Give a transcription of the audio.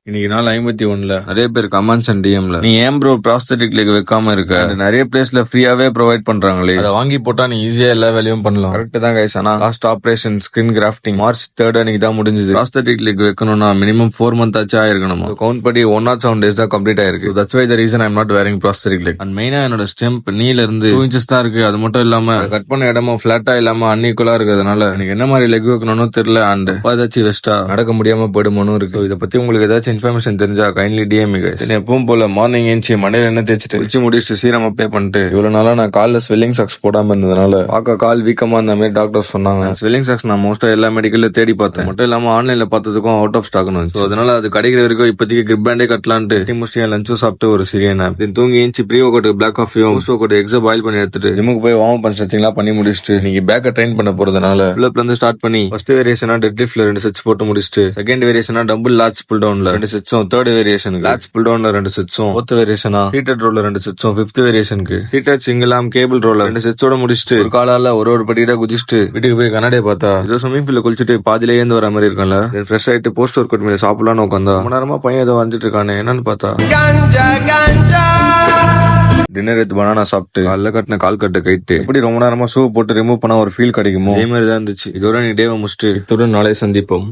இன்னைக்கு நாள் 51ல நிறைய பேர் கமெண்ட்ஸ் அண்ட் டிஎம்ல நீ ஏன் ப்ரோ ப்ராஸ்தட்டிக் லெக் வைக்காம இருக்க, நிறைய பிளேஸ்ல ஃப்ரீயாவே ப்ரொவைட் பண்றாங்களே, அதை வாங்கி போட்டா நீ ஈஸியா எல்லா வேலையும் பண்ணலாம். கரெக்ட் தான் கைஸ். ஆனா last operation skin grafting March 3 அன்னைக்கு தான் முடிஞ்சது. ப்ராஸ்தட்டிக் லெக் வைக்கணும்னா மினிமம் 4 months ஆச்சு ஆயிருக்கணும். கவுண்ட் படி 107 days தான் கம்ப்ளீட் ஆயிருக்கு. That's why the reason I'm not wearing prosthetic leg. And மெயினா என்னோட ஸ்டெம்ப் நீல இருந்து 2 inches தான் இருக்கு. அது மட்டும் இல்லாம கட் பண்ண இடமும் பிளாட்டா இல்லாம அன்இக்குவலா இருக்கிறதுனால எனக்கு என்ன மாதிரி லெக் வைக்கணும்னு தெரியல. அண்ட் ஏதாச்சும் வெஸ்டா நடக்க முடியாம போயிடுமோன்னு இருக்கு. இதை பத்தி உங்களுக்கு ஏதாச்சும் இன்ஃபர்மேஷன் தெரிஞ்சா கைண்ட்லி டிஎம் guys. எப்பவும் போல மார்னிங் ஏஞ்சி மண்டையில என்ன தேய்ச்சிட்டு குச்சி முடிச்சுட்டு சீரம் அப்ளை பண்ணிட்டு இவ்வளவு நாளா நான் கால்ல ஸ்வெல்லிங் சாக்ஸ் போடாம இருந்ததுனால பார்க்க கால் வீக்கமா இருந்த மாதிரி டாக்டர் சொன்னாங்க. ஸ்வெல்லிங் சாக்ஸ் நான் மோஸ்டா எல்லா மெடிக்கல்ல தேடி பார்த்தேன். மட்டும் இல்லாம ஆன்லைன்ல பார்த்ததுக்கும் அவுட் ஆஃப் ஸ்டாக் இருந்துச்சு. அதனால அது கிடைக்கிற வரைக்கும் இப்போதைக்கு கிரிப் பேண்டே கட்டலான்ட்டு முடிச்சு லஞ்சும் சாப்பிட்டு ஒரு சிறிய நேப் தூங்கி ஏஞ்சி ப்ரீ ஒர்க் அவுட் பிளாக் காஃபியும் போஸ்ட் ஒர்க் அவுட் எக்ஸா பாயில் பண்ணி எடுத்துட்டு ஜிம்முக்கு போய் வார்ம் அப் ஸ்ட்ரெச்சிங்லாம் பண்ணி முடிச்சுட்டு இன்னைக்கு பேக்கை ட்ரெயின் பண்ண போறதுனால புல்லப்ல இருந்து ஸ்டார்ட் பண்ணி ஃபர்ஸ்ட் வேரியேஷனா டெட் லிஃப்ட்ல 2 செட்ஸ் போட்டு முடிச்சுட்டு செகண்ட் வேரியேஷனா டபுள் லார்ஜ் புல் டவுன்ல 2 செட்ஸும் தேர்ட் வேரியேஷன் லார்ஜ் புல் டவுன்ல 2 செட்ஸும் ஃபோர்த் வேரியேஷனா சீட்டட் ரோல்ல 2 செட்ஸும் ஃபிஃப்த் வேரியேஷனுக்கு சீட்டட் சிங்கிள் ஆர்ம் கேபிள் ரோல்ல 2 செட்ஸோட முடிச்சுட்டு ஒரு காலால ஒரு படிக்கட்டா குதிச்சுட்டு வீட்டுக்கு போய் கண்ணாடியை பார்த்தா ஏதோ ஸ்விமிங் பூல்ல குளிச்சுட்டு பாதியிலே இருந்து வர மாதிரி இருக்கும்ல. ஃப்ரெஷ் ஆயிட்டு போஸ்ட் ஒர்க் அவுட் மேல சாப்பிடலாம்னு உட்காந்தா ரொம்ப நேரமா பையன் ஏதோ வரைஞ்சிட்டு இருக்கானே என்னன்னு பார்த்தா டின்னர் எடுத்து பனானா சாப்பிட்டு காலைல கட்டின கால் கட்ட கைட்டு இப்படி ரொம்ப நேரமா ஷூ போட்டு ரிமூவ் பண்ணா ஒரு ஃபீல் கிடைக்குமோ அதே மாதிரி தான் இருந்துச்சு. இதோட நீ டேவை முடிச்சுட்டு இத்துடன் நாளை சந்திப்போம்.